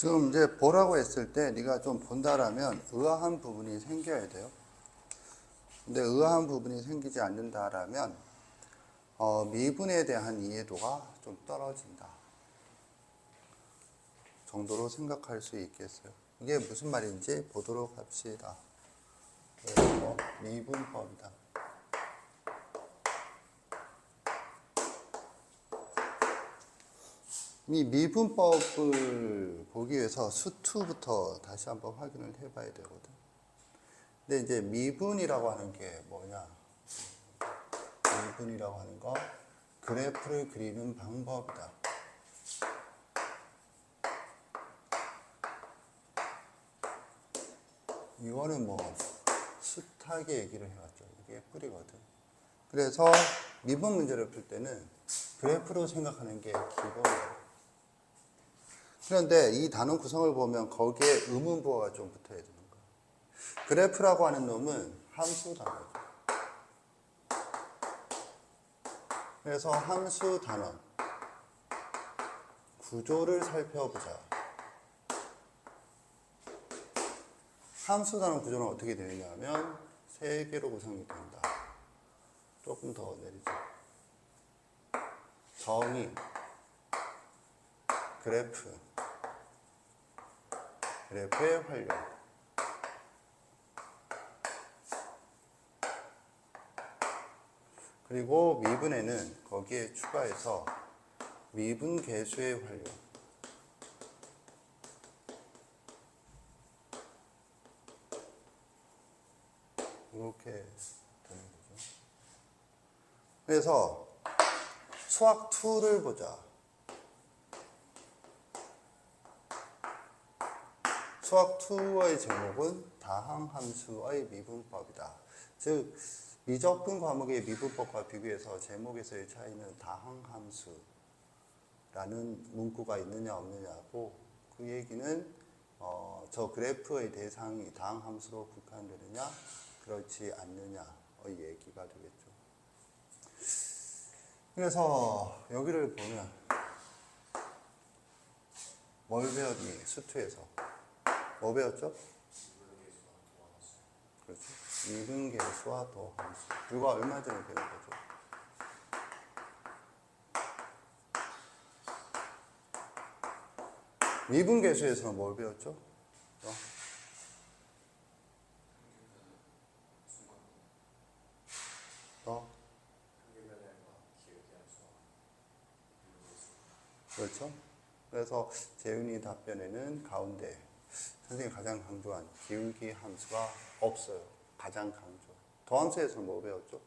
지금 이제 보라고 했을 때 네가 좀 본다라면 의아한 부분이 생겨야 돼요. 근데 의아한 부분이 생기지 않는다라면 미분에 대한 이해도가 좀 떨어진다 정도로 생각할 수 있겠어요. 이게 무슨 말인지 보도록 합시다. 그래서 미분법이다. 이 미분법을 보기 위해서 수2부터 다시 한번 확인을 해봐야 되거든. 근데 이제 미분이라고 하는 게 뭐냐? 미분이라고 하는 거 그래프를 그리는 방법이다. 이거는 뭐 숱하게 얘기를 해왔죠. 이게 뿌리거든. 그래서 미분 문제를 풀 때는 그래프로 생각하는 게 기본이에요. 그런데 이 단원 구성을 보면 거기에 의문부호가 좀 붙어야 되는 거예요. 그래프라고 하는 놈은 함수 단원. 그래서 함수 단원 구조를 살펴보자. 함수 단원 구조는 어떻게 되느냐면 세 개로 구성이 된다. 조금 더 내리죠. 정의, 그래프, 그래프의 활용. 그리고 미분에는 거기에 추가해서 미분 계수의 활용. 이렇게 되는 거죠. 그래서 수학 2를 보자. 수학 2의 제목은 다항함수의 미분법이다. 즉 미적분 과목의 미분법과 비교해서 제목에서의 차이는 다항함수라는 문구가 있느냐 없느냐고, 그 얘기는 저 그래프의 대상이 다항함수로 국한되느냐 그렇지 않느냐의 얘기가 되겠죠. 그래서 여기를 보면 뭘 배웠니? 수투에서 뭐 배웠죠? 그렇죠. 미분계수와 도함수. 이거 얼마 전에 배운 거죠. 미분계수에서는 뭘 배웠죠? 그렇죠? 그래서 재윤이 답변에는 가운데 선생님이 가장 강조한 기울기 함수가 없어요. 가장 강조. 더함수에서는 뭐 배웠죠?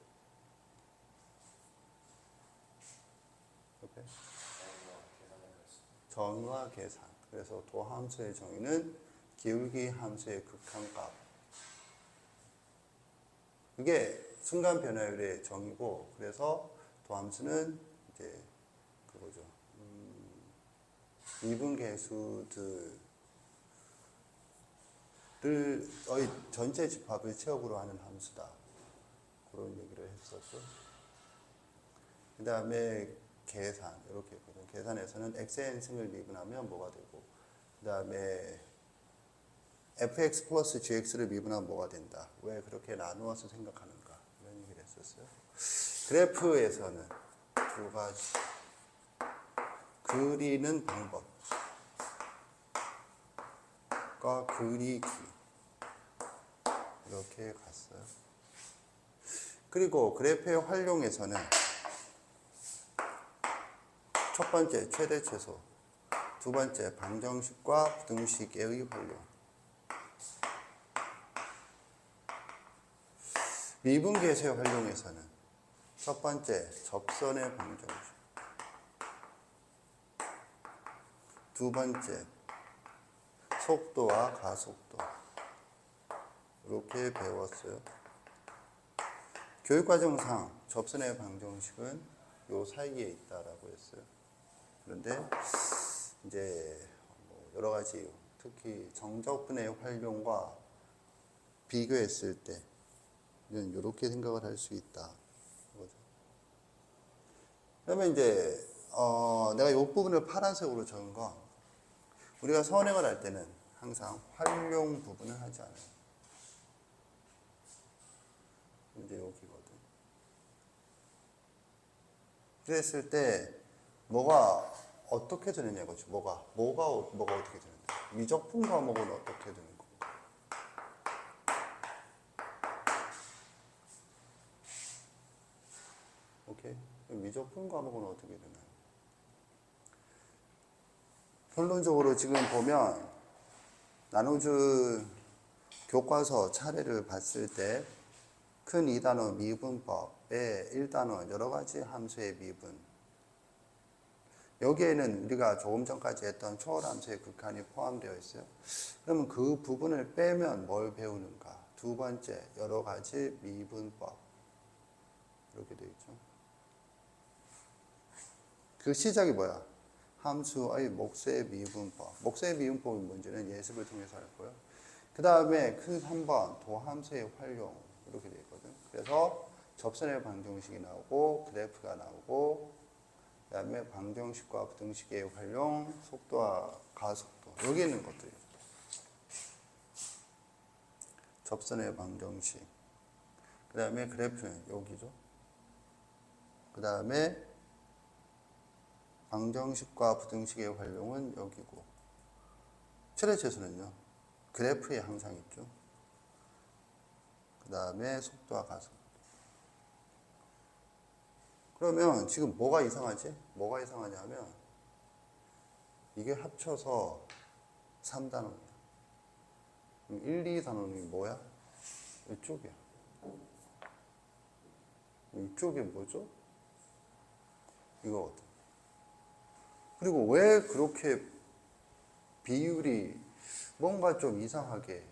옆에? 정의와 계산. 그래서 도함수의 정의는 기울기 함수의 극한값. 이게 순간 변화율의 정의고, 그래서 도함수는 이제 그거죠. 미분계수들의 전체 집합을 최역으로 하는 함수다. 그런 얘기를 했었죠. 그 다음에 계산, 이렇게 했거든요. 계산에서는 x의 n승을 미분하면 뭐가 되고, 그 다음에 fx 플러스 gx를 미분하면 뭐가 된다. 왜 그렇게 나누어서 생각하는가. 이런 얘기를 했었어요. 그래프에서는 두 가지. 그리는 방법과 그리기. 이렇게 갔어요. 그리고 그래프의 활용에서는 첫 번째 최대 최소, 두 번째 방정식과 부등식의 활용. 미분계수의 활용에서는 첫 번째 접선의 방정식, 두 번째 속도와 가속도. 이렇게 배웠어요. 교육과정상 접선의 방정식은 요 사이에 있다라고 했어요. 그런데 이제 여러 가지, 특히 정적분의 활용과 비교했을 때는 이렇게 생각을 할 수 있다. 그러면 이제 내가 이 부분을 파란색으로 적은 거, 우리가 선행을 할 때는 항상 활용 부분을 하지 않아요. 이제 여기거든. 그랬을 때 뭐가 어떻게 되느냐 이거지. 뭐가 어떻게 되는데? 미적분 과목은 어떻게 되는 거고? 오케이. 미적분 과목은 어떻게 되나요? 결론적으로 지금 보면 나누즈 교과서 차례를 봤을 때 큰 2단원 미분법의 1단원 여러 가지 함수의 미분, 여기에는 우리가 조금 전까지 했던 초월함수의 극한이 포함되어 있어요. 그러면 그 부분을 빼면 뭘 배우는가? 두 번째, 여러 가지 미분법. 이렇게 되어 있죠. 그 시작이 뭐야? 함수의 목수의 미분법. 목수의 미분법이 뭔지는 예습을 통해서 할 거예요. 그 다음에 큰 3번, 도함수의 활용. 이렇게 되어 있거든. 그래서 접선의 방정식이 나오고, 그래프가 나오고, 그 다음에 방정식과 부등식의 활용, 속도와 가속도. 여기 있는 것들이에요. 접선의 방정식. 그 다음에 그래프는 여기죠. 그 다음에 방정식과 부등식의 활용은 여기고, 최대체수는요, 그래프에 항상 있죠. 그 다음에 속도와 가속도. 그러면 지금 뭐가 이상하지? 뭐가 이상하냐면 이게 합쳐서 3단원이야. 1, 2단원이 뭐야? 이쪽이야. 이쪽이 뭐죠? 이거거든. 그리고 왜 그렇게 비율이 뭔가 좀 이상하게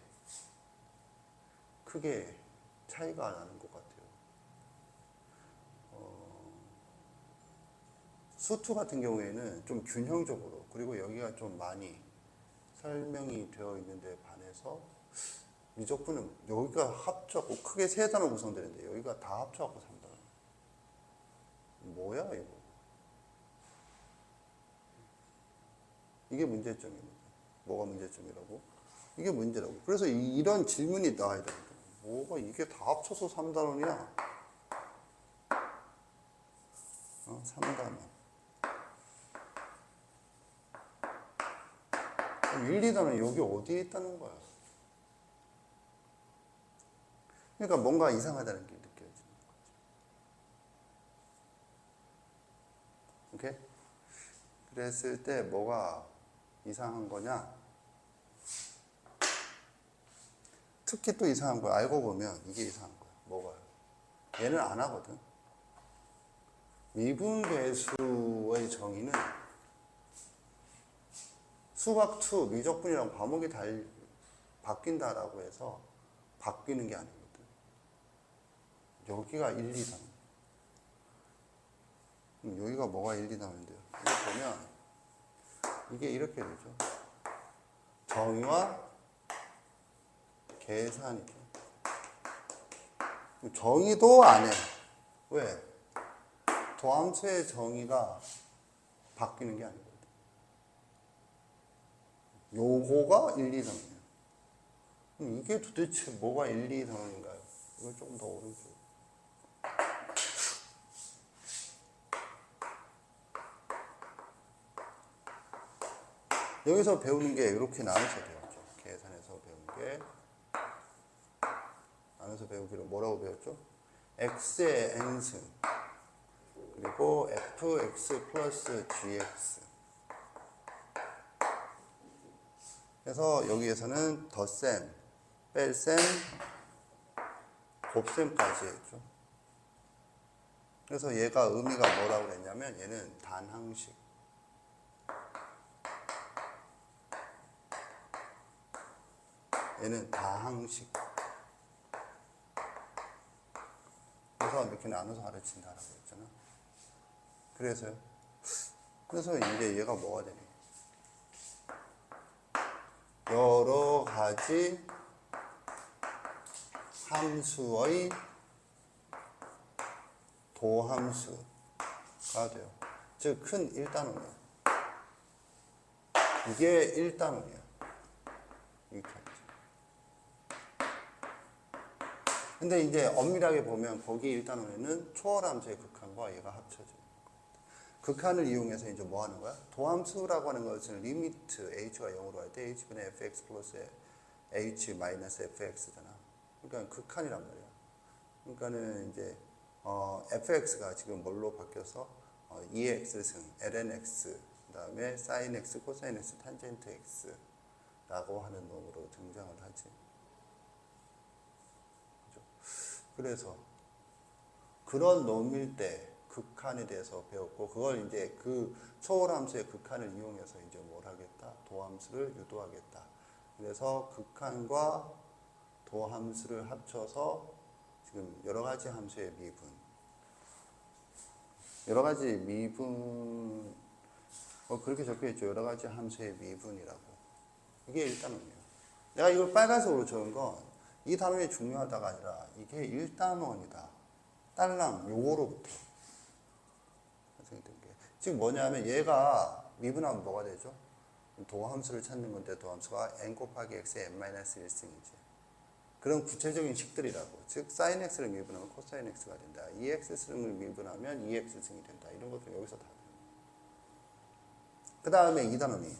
크게 차이가 나는 것 같아요. 수투 같은 경우에는 좀 균형적으로, 그리고 여기가 좀 많이 설명이 되어 있는데 반해서 미적분은 여기가 합쳐갖고 크게 3단원 구성되는데 여기가 다 합쳐갖고 3단원. 뭐야 이거? 이게 문제점입니다. 뭐가 문제점이라고? 이게 문제라고. 그래서 이런 질문이 나와야 됩니다. 뭐가 이게 다 합쳐서 3단원이야? 3단원. 1, 2단원 여기 어디에 있다는 거야? 그러니까 뭔가 이상하다는 게 느껴지는 거죠. 오케이? 그랬을 때 뭐가 이상한 거냐? 특히 또 이상한 걸 알고 보면 이게 이상한 거야. 뭐가요? 얘는 안 하거든. 미분배수의 정의는 수학2 미적분이랑 과목이 바뀐다라고 해서 바뀌는 게 아니거든. 여기가 1, 2단. 여기가 뭐가 1, 2단인데요? 이거 보면 이게 이렇게 되죠. 정의와 계산이죠. 정의도 안 해. 왜? 도함수의 정의가 바뀌는 게 아니거든. 요거가 1, 2단이에요. 그럼 이게 도대체 뭐가 1, 2단인가요? 이거 조금 더 오른쪽. 여기서 배우는 게 이렇게 나눠서 배웠죠. 계산에서 배운 게. 나눠서 배우기로 뭐라고 배웠죠? x의 n승 그리고 fx 플러스 gx. 그래서 여기에서는 덧셈, 뺄셈, 곱셈까지 했죠. 그래서 얘가 의미가 뭐라고 그랬냐면 얘는 단항식. 얘는 다항식. 그래서 이렇게 나눠서 가르친다라고 했잖아. 그래서요. 그래서 이제 얘가 뭐가 되니? 여러 가지 함수의 도함수가 돼요. 즉, 큰 1단원이에요. 이게 1단원이야. 이렇게 하죠. 근데 이제 엄밀하게 보면 거기 1단원에는 초월함수의 극한과 얘가 합쳐져 있는 거야. 극한을 이용해서 이제 뭐 하는 거야? 도함수라고 하는 것은 리미트 h가 0으로 할 때 h분의 fx 플러스 h 마이너스 fx잖아. 그러니까 극한이란 말이야. 그러니까는 이제 fx가 지금 뭘로 바뀌어서 2x승 lnx 그다음에 sin x, 코사인 x, 탄젠트 x라고 하는 놈으로 등장을 하지. 그죠? 그래서 그런 놈일 때 극한에 대해서 배웠고, 그걸 이제 그 초월함수의 극한을 이용해서 이제 뭘 하겠다? 도함수를 유도하겠다. 그래서 극한과 도함수를 합쳐서 지금 여러 가지 함수의 미분, 여러 가지 미분, 그렇게 적혀 있죠. 여러 가지 함수의 미분이라고. 이게 1단원이에요. 내가 이걸 빨간색으로 적은 건 이 단원이 중요하다가 아니라 이게 1단원이다. 딸랑 요거로부터 생긴 게. 지금 뭐냐면 얘가 미분하면 뭐가 되죠? 도함수를 찾는 건데 도함수가 n 곱하기 x의 n-1승이지. 그런 구체적인 식들이라고. 즉 sin x를 미분하면 코사인 x가 된다. 2x승을 미분하면 2x승이 된다. 이런 것들 여기서 다. 그 다음에 2단원이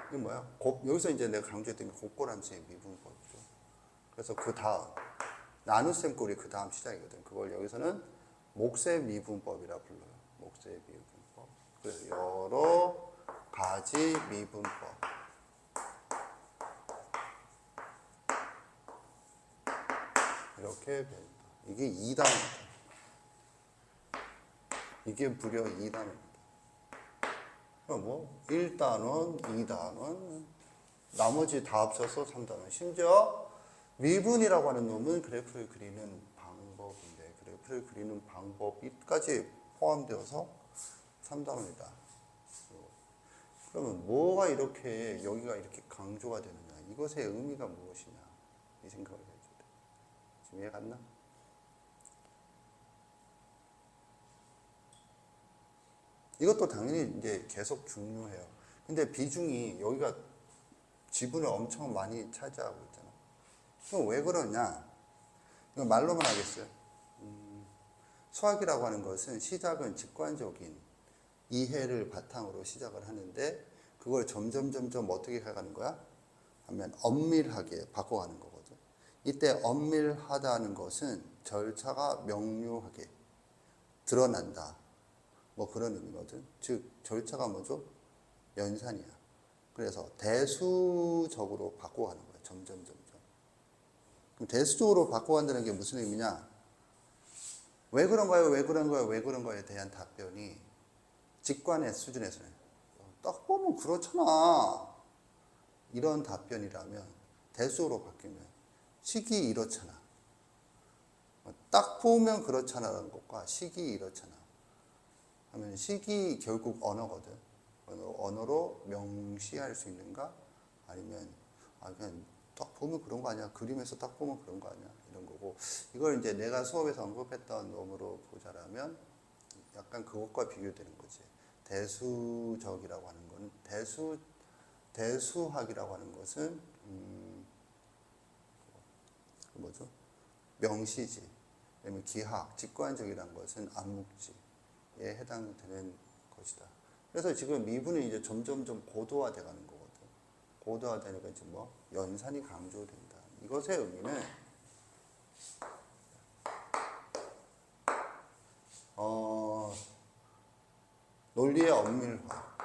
이게 뭐야? 여기서 이제 내가 강조했던 게 곱골함수의 미분법이죠. 그래서 그 다음 나눗셈 꼴이 그 다음 시작이거든. 그걸 여기서는 몫의 미분법이라 불러요. 몫의 미분법. 그래서 여러 가지 미분법. 이렇게 배운다. 이게 2단원이다. 이게 무려 2단원입니다. 뭐 1단원, 2단원, 나머지 다 합쳐서 3단원. 심지어 미분이라고 하는 놈은 그래프를 그리는 방법인데, 그래프를 그리는 방법까지 포함되어서 3단원이다. 그러면 뭐가 이렇게 여기가 이렇게 강조가 되느냐? 이것의 의미가 무엇이냐? 이 생각을 해줘야 돼. 지금 이해 갔나? 이것도 당연히 이제 계속 중요해요. 근데 비중이 여기가 지분을 엄청 많이 차지하고 있잖아. 그럼 왜 그러냐? 이거 말로만 하겠어요. 수학이라고 하는 것은 시작은 직관적인 이해를 바탕으로 시작을 하는데, 그걸 점점 어떻게 해가는 거야? 하면 엄밀하게 바꿔가는 거거든. 이때 엄밀하다는 것은 절차가 명료하게 드러난다. 뭐 그런 의미거든. 즉 절차가 뭐죠? 연산이야. 그래서 대수적으로 바꿔가는 거야. 점점. 그럼 대수적으로 바꿔간다는 게 무슨 의미냐? 왜 그런가요? 왜 그런가요? 왜 그런가요에 대한 답변이 직관의 수준에서는 딱 보면 그렇잖아. 이런 답변이라면 대수로 바뀌면 식이 이렇잖아. 딱 보면 그렇잖아라는 것과 식이 이렇잖아 하면 식이 결국 언어거든. 언어로 명시할 수 있는가? 아니면 그냥 딱 보면 그런 거 아니야? 그림에서 딱 보면 그런 거 아니야? 이런 거고, 이걸 이제 내가 수업에서 언급했던 놈으로 보자라면 약간 그것과 비교되는 거지. 대수적이라고 하는 거는 대수학이라고 하는 것은 뭐죠? 명시지. 왜냐면 기하, 직관적이라는 것은 암묵지에 해당되는 것이다. 그래서 지금 미분은 이제 점점 고도화돼 가는 거거든. 고도화되니까 이제 뭐 연산이 강조된다. 이것의 의미는 논리의 엄밀화.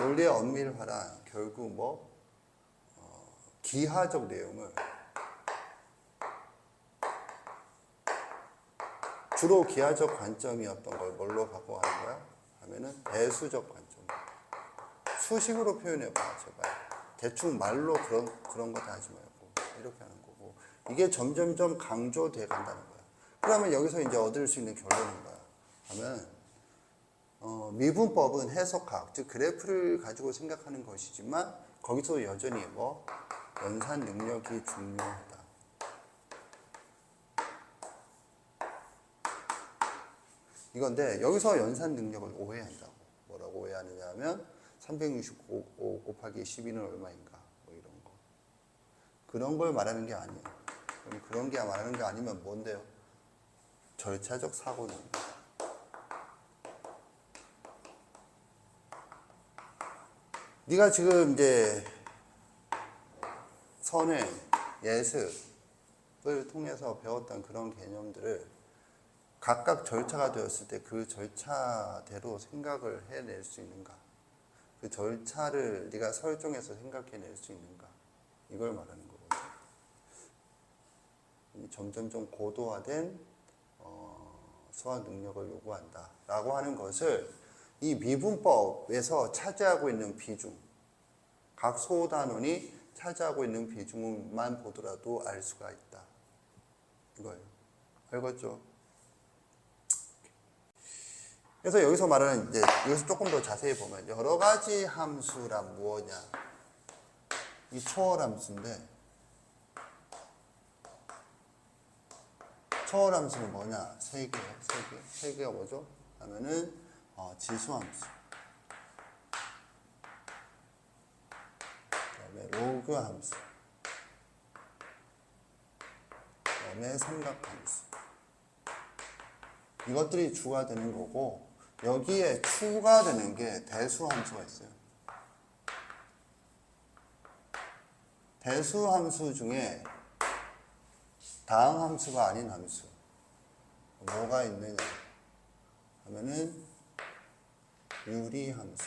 논리의 엄밀화란 결국 뭐 기하적 내용을 주로 기하적 관점이었던 걸 뭘로 바꿔가는 거야? 하면은 대수적 관점. 수식으로 표현해봐, 제발. 대충 말로 그런 거 다 하지 말고 이렇게 하는 거고, 이게 점점 강조돼 간다는 거야. 그러면 여기서 이제 얻을 수 있는 결론은 뭐야? 하면 미분법은 해석학, 즉 그래프를 가지고 생각하는 것이지만 거기서 여전히 뭐 연산 능력이 중요하다. 이건데 여기서 연산 능력을 오해한다고. 뭐라고 오해하느냐 하면 365 곱하기 12는 얼마인가 뭐 이런 거. 그런 걸 말하는 게 아니에요. 그럼 그런 게 말하는 게 아니면 뭔데요? 절차적 사고는. 네가 지금 이제 선행, 예습을 통해서 배웠던 그런 개념들을 각각 절차가 되었을 때 그 절차대로 생각을 해낼 수 있는가? 그 절차를 네가 설정해서 생각해낼 수 있는가? 이걸 말하는 거거든요. 점점 좀 고도화된 수학 능력을 요구한다라고 하는 것을 이 미분법에서 차지하고 있는 비중, 각 소단원이 차지하고 있는 비중만 보더라도 알 수가 있다. 이거예요. 알겠죠? 그래서 여기서 말하는 이제 여기서 조금 더 자세히 보면 여러 가지 함수란 무엇냐? 이 초월 함수인데 초월 함수는 뭐냐? 세 개예요. 세 개가 뭐죠? 하면은 지수 함수. 그다음에 로그 함수. 그다음에 삼각함수. 이것들이 주가 되는 거고 여기에 추가되는 게 대수함수가 있어요. 대수함수 중에 다항함수가 아닌 함수 뭐가 있느냐 하면은 유리함수,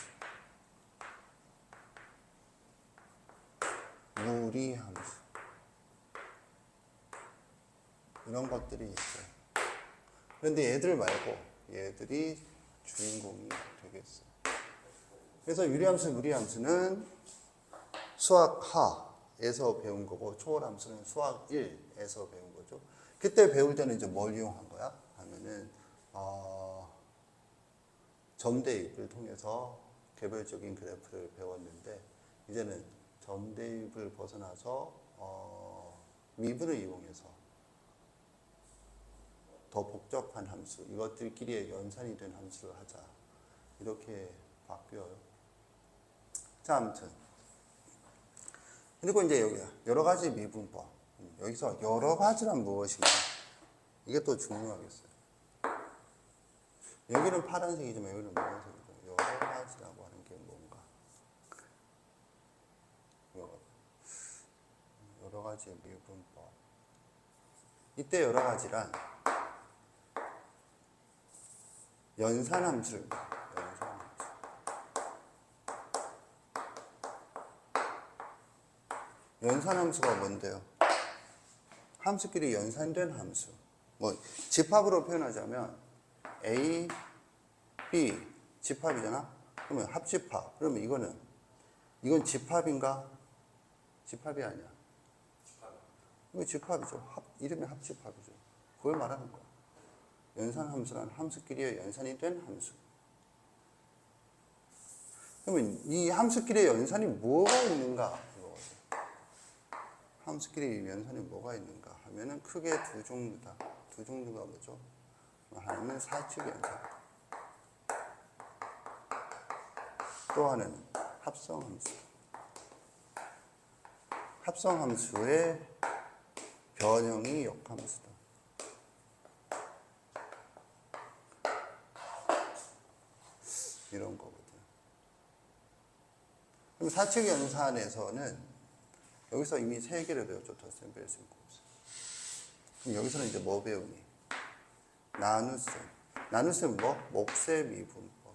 무리함수 이런 것들이 있어요. 그런데 얘들 말고 얘들이 주인공이 되겠어요. 그래서 유리함수, 무리함수는 수학 하에서 배운 거고 초월함수는 수학 1에서 배운 거죠. 그때 배울 때는 이제 뭘 이용한 거야? 하면은 점대입을 통해서 개별적인 그래프를 배웠는데 이제는 점대입을 벗어나서 미분을 이용해서 더 복잡한 함수, 이것들끼리의 연산이 된 함수를 하자. 이렇게 바뀌어요. 자, 아무튼. 그리고 이제 여기 여러 가지 미분법. 여기서 여러 가지란 무엇인가? 이게 또 중요하겠어요. 여기는 파란색이지만 여기는 노란색이죠. 여러 가지라고 하는 게 뭔가? 여러 가지 미분법. 이때 여러 가지란 연산함수를 연산함수가 뭔데요? 함수끼리 연산된 함수. 뭐 집합으로 표현하자면 A, B 집합이잖아. 그러면 합집합. 그러면 이건 집합인가? 집합이 아니야. 이거 집합이죠. 이름이 합집합이죠. 그걸 말하는 거야. 연산함수란 함수끼리의 연산이 된 함수. 그러면 이 함수끼리의 연산이 뭐가 있는가? 함수끼리 연산이 뭐가 있는가 하면은 크게 두 종류다. 두 종류가 뭐죠? 하나는 사칙 연산, 또 하나는 합성함수. 합성함수의 변형이 역함수다. 이런 거거든요. 그럼 사칙 연산에서는 여기서 이미 세 개를 배웠죠. 덧셈, 뺄셈, 곱셈. 그럼 여기서는 이제 뭐 배우니? 나눗셈. 나눗셈 뭐? 목세 미분법.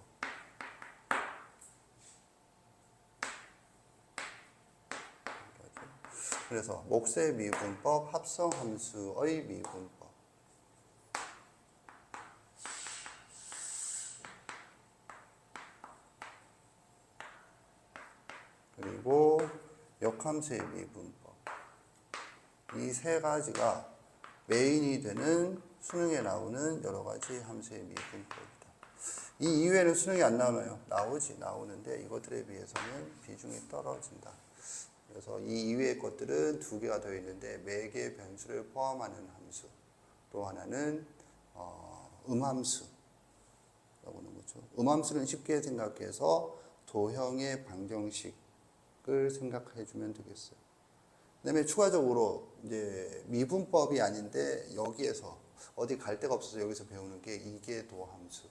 그래서 목세 미분법, 합성함수의 미분법. 그리고 역함수의 미분법. 이 세 가지가 메인이 되는 수능에 나오는 여러 가지 함수의 미분법이다. 이 이외에는 수능이 안 나오나요? 나오는데 이것들에 비해서는 비중이 떨어진다. 그래서 이 이외의 것들은 두 개가 되어 있는데 매개 변수를 포함하는 함수. 또 하나는 음함수. 그렇죠? 음함수는 쉽게 생각해서 도형의 방정식을 생각해 주면 되겠어요. 그다음에 추가적으로 이제 미분법이 아닌데 여기에서 어디 갈 데가 없어서 여기서 배우는 게 이계도함수가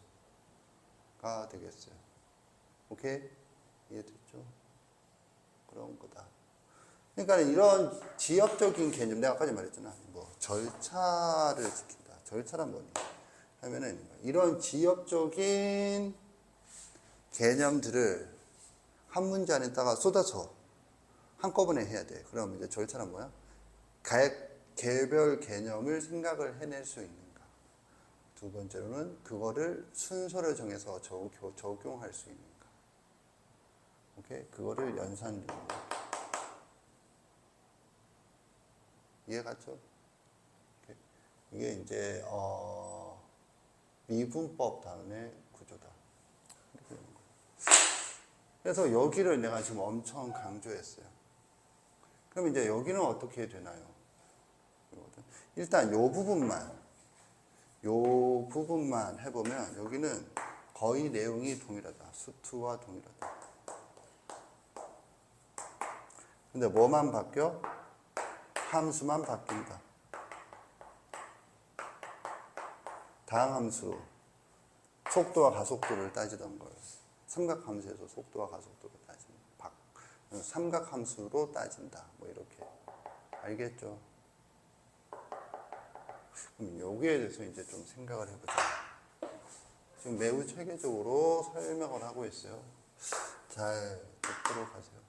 되겠어요. 오케이? 이해됐죠? 그런 거다. 그러니까 이런 지역적인 개념, 내가 아까 말했잖아. 뭐 절차를 지킨다. 절차란 뭐니? 하면은 이런 지역적인 개념들을 한 문제 안에다가 쏟아서 한꺼번에 해야 돼. 그럼 이제 절차는 뭐야? 개별 개념을 생각을 해낼 수 있는가. 두 번째로는 그거를 순서를 정해서 적용할 수 있는가. 오케이? 그거를 연산율. 이해갔죠? 오케이. 이게 이제 미분법 다음에 구조다. 이렇게 되는 거예요. 그래서 여기를 내가 지금 엄청 강조했어요. 그럼 이제 여기는 어떻게 되나요? 일단 요 부분만 해보면 여기는 거의 내용이 동일하다. 수투와 동일하다. 근데 뭐만 바뀌어? 함수만 바뀐다. 다항함수, 속도와 가속도를 따지던 거예요. 삼각함수에서 속도와 가속도를 따지는 삼각함수로 따진다. 뭐 이렇게. 알겠죠? 그럼 여기에 대해서 이제 좀 생각을 해보자. 지금 매우 체계적으로 설명을 하고 있어요. 잘 듣도록 하세요.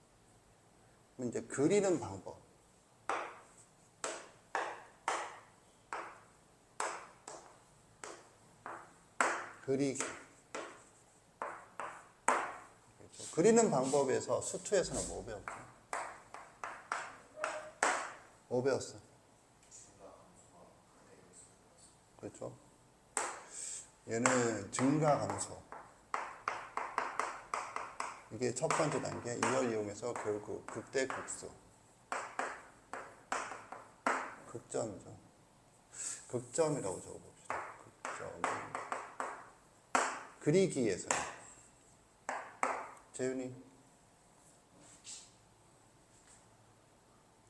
그럼 이제 그리는 방법. 그리기. 그렇죠? 그리는 방법에서 수투에서는 뭐 배웠죠? 뭐 배웠어? 그렇죠? 얘는 증가감소. 이게 첫 번째 단계. 이걸 이용해서 결국 극대극소. 극점이죠. 극점이라고 적어봅시다. 극점. 그리기에서는. 재윤이.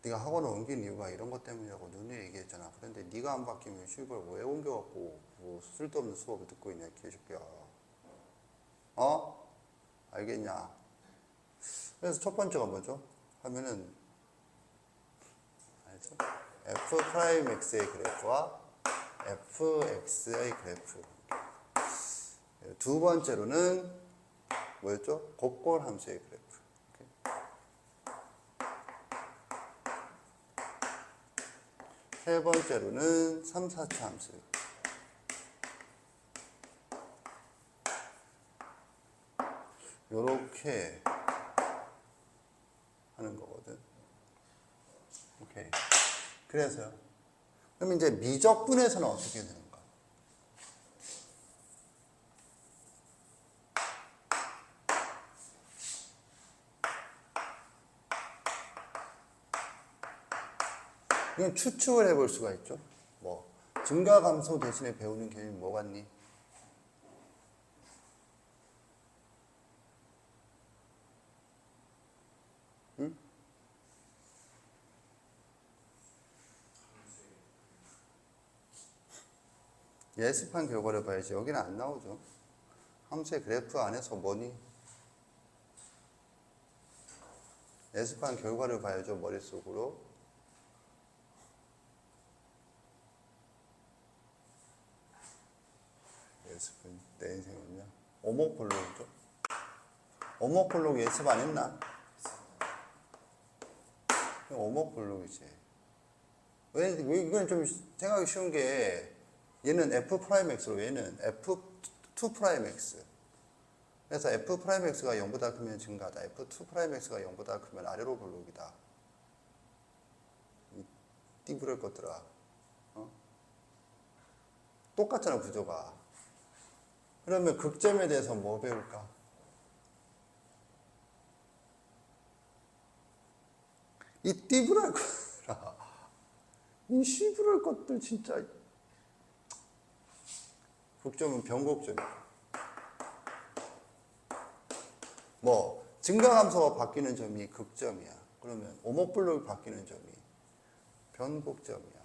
네가 학원을 옮긴 이유가 이런 것 때문이라고 너네 얘기했잖아. 그런데 네가 안 바뀌면 시골 왜 옮겨갖고 뭐 쓸데없는 수업을 듣고 있냐, 개새끼야. 알겠냐? 그래서 첫 번째가 뭐죠? 하면은 알죠? f'x의 그래프와 fx의 그래프. 두 번째로는 뭐였죠? 곱골함수의 그래프. 세 번째로는 3, 4차 함수. 요렇게 하는 거거든. 오케이. 그래서요. 그럼 이제 미적분에서는 어떻게 되는가? 이건 추측을 해볼 수가 있죠. 뭐 증가감소 대신에 배우는 개념이 뭐 같니? 응? 예습한 결과를 봐야지. 여기는 안 나오죠. 함수의 그래프 안에서 뭐니? 예습한 결과를 봐야죠. 머릿속으로. 예습은 내 인생은요. 오목볼록이죠. 오목볼록 예습 안 했나? 오목볼록이지. 왜 이건 좀 생각이 쉬운 게 얘는 F'X로 얘는 F2'X. 그래서 F'X가 0보다 크면 증가다. F2'X가 0보다 크면 아래로 볼록이다. 띠부럴 것들아. 똑같잖아, 구조가. 그러면 극점에 대해서 뭐 배울까? 이 띠부럴 것들아. 이 씨부럴 것들 진짜. 극점은 변곡점이야. 뭐 증가함수가 바뀌는 점이 극점이야. 그러면 오목블록이 바뀌는 점이 변곡점이야.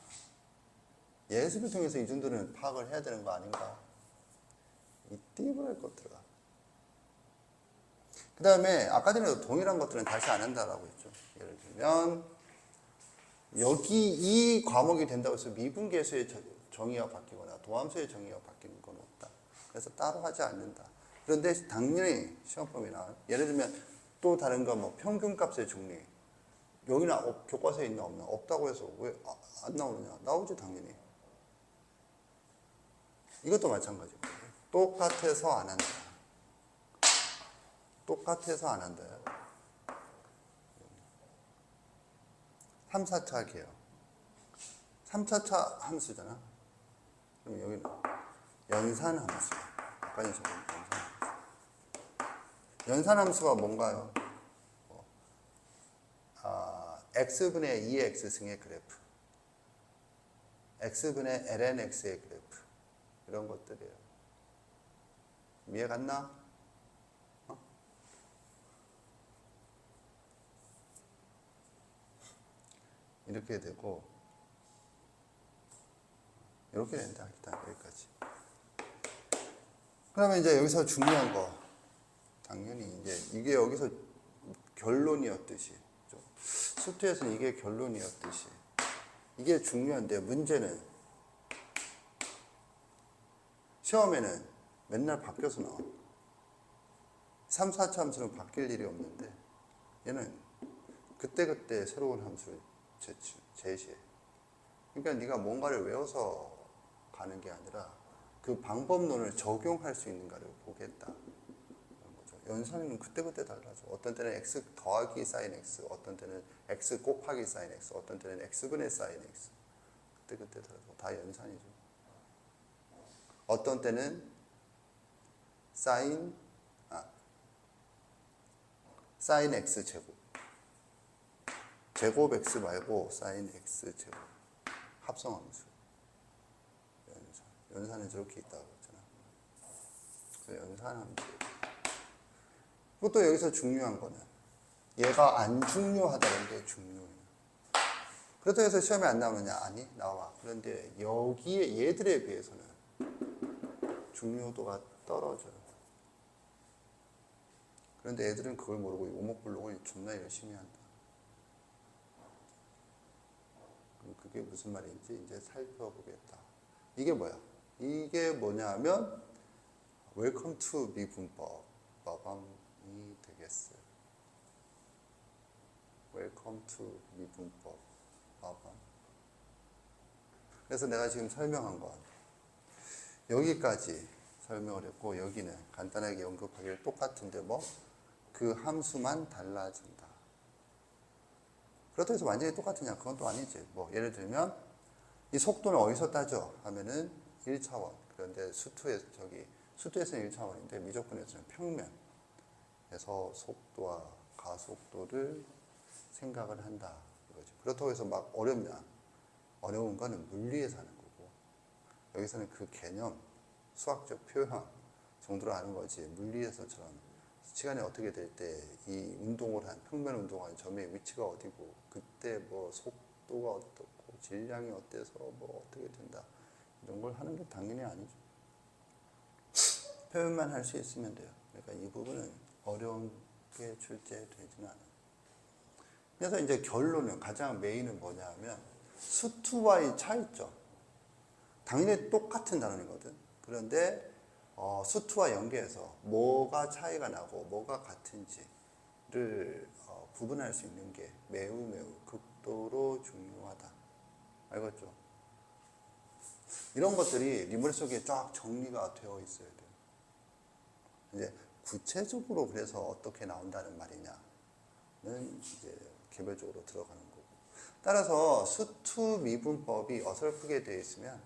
예습을 통해서 이 정도는 파악을 해야 되는 거 아닌가? 이 띠부랄 것들아. 그 다음에 아까 전에도 동일한 것들은 다시 안 한다라고 했죠. 예를 들면 여기 이 과목이 된다고 해서 미분계수의 정의가 바뀌거나 도함수의 정의가 바뀌는 건 없다. 그래서 따로 하지 않는다. 그런데 당연히 시험범위나 예를 들면 또 다른 거 뭐 평균값의 정리 여기나 교과서에 있나 없나 없다고 해서 왜 안 나오느냐? 나오지 당연히. 이것도 마찬가지고 똑같아서 안 한다. 똑같아서 안 한다. 3, 4차 계요. 3, 4차 함수잖아. 그럼 여기는 연산함수. 아까 전에 적은 연산함수. 연산함수가 뭔가요? x분의 2x승의 그래프. x분의 lnx의 그래프. 이런 것들이에요. 이해 갔나? 이렇게 되고 이렇게 된다. 일단 여기까지. 그러면 이제 여기서 중요한 거 당연히 이제 이게 여기서 결론이었듯이 수투에서는 이게 결론이었듯이 이게 중요한데 문제는 시험에는 맨날 바뀌어서 나와. 3, 4차 함수는 바뀔 일이 없는데 얘는 그때그때 새로운 함수를 제시해. 그러니까 네가 뭔가를 외워서 가는 게 아니라 그 방법론을 적용할 수 있는가를 보겠다. 그런 거죠. 연산은 그때그때 달라져. 어떤 때는 x 더하기 sin x, 어떤 때는 x 곱하기 sin x, 어떤 때는 x분의 sin x. 그때그때 달라져. 다 연산이죠. 어떤 때는 sin x 제곱. 제곱 x 말고 sin x 제곱. 합성함수. 연산은 저렇게 있다고 했잖아. 그 연산함수. 그것도 여기서 중요한 거는 얘가 안 중요하다는 게 중요해요. 그렇다고 해서 시험에 안 나오느냐? 아니, 나와. 그런데 여기에 얘들에 비해서는 중요도가 떨어져요. 그런데 애들은 그걸 모르고 오목블록을 존나 열심히 한다. 그럼 그게 무슨 말인지 이제 살펴보겠다. 이게 뭐야? 이게 뭐냐면 웰컴 투 미분법 마감이 되겠어요. 웰컴 투 미분법 마감. 그래서 내가 지금 설명한 건 여기까지 설명을 했고 여기는 간단하게 언급하기를 똑같은데 뭐 그 함수만 달라진다. 그렇다고 해서 완전히 똑같으냐? 그건 또 아니지. 뭐 예를 들면 이 속도는 어디서 따져? 하면은 1차원. 그런데 수투에서는 1차원인데 미적분에서는 평면에서 속도와 가속도를 생각을 한다. 이거지. 그렇다고 해서 막 어렵냐? 어려운 거는 물리에서 하는 거고 여기서는 그 개념, 수학적 표현 정도로 아는 거지. 물리에서처럼 시간이 어떻게 될 때 이 운동을 한 평면 운동한 점의 위치가 어디고 그때 뭐 속도가 어떻고 질량이 어때서 뭐 어떻게 된다 이런 걸 하는 게 당연히 아니죠. 표현만 할 수 있으면 돼요. 그러니까 이 부분은 어려운 게 출제되지는 않아요. 그래서 이제 결론은 가장 메인은 뭐냐면 수투와의 차이점. 당연히 똑같은 단원이거든. 그런데 수투와 연계해서 뭐가 차이가 나고 뭐가 같은지를 구분할 수 있는 게 매우 극도로 중요하다. 알겠죠? 이런 것들이 리물 속에 쫙 정리가 되어 있어야 돼요. 이제 구체적으로 그래서 어떻게 나온다는 말이냐는 이제 개별적으로 들어가는 거고. 따라서 수투 미분법이 어설프게 되어 있으면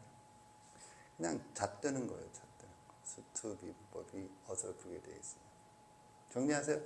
그냥 잣뜨는 거예요. 수투 미분법이 어설프게 되어 있어요. 정리하세요.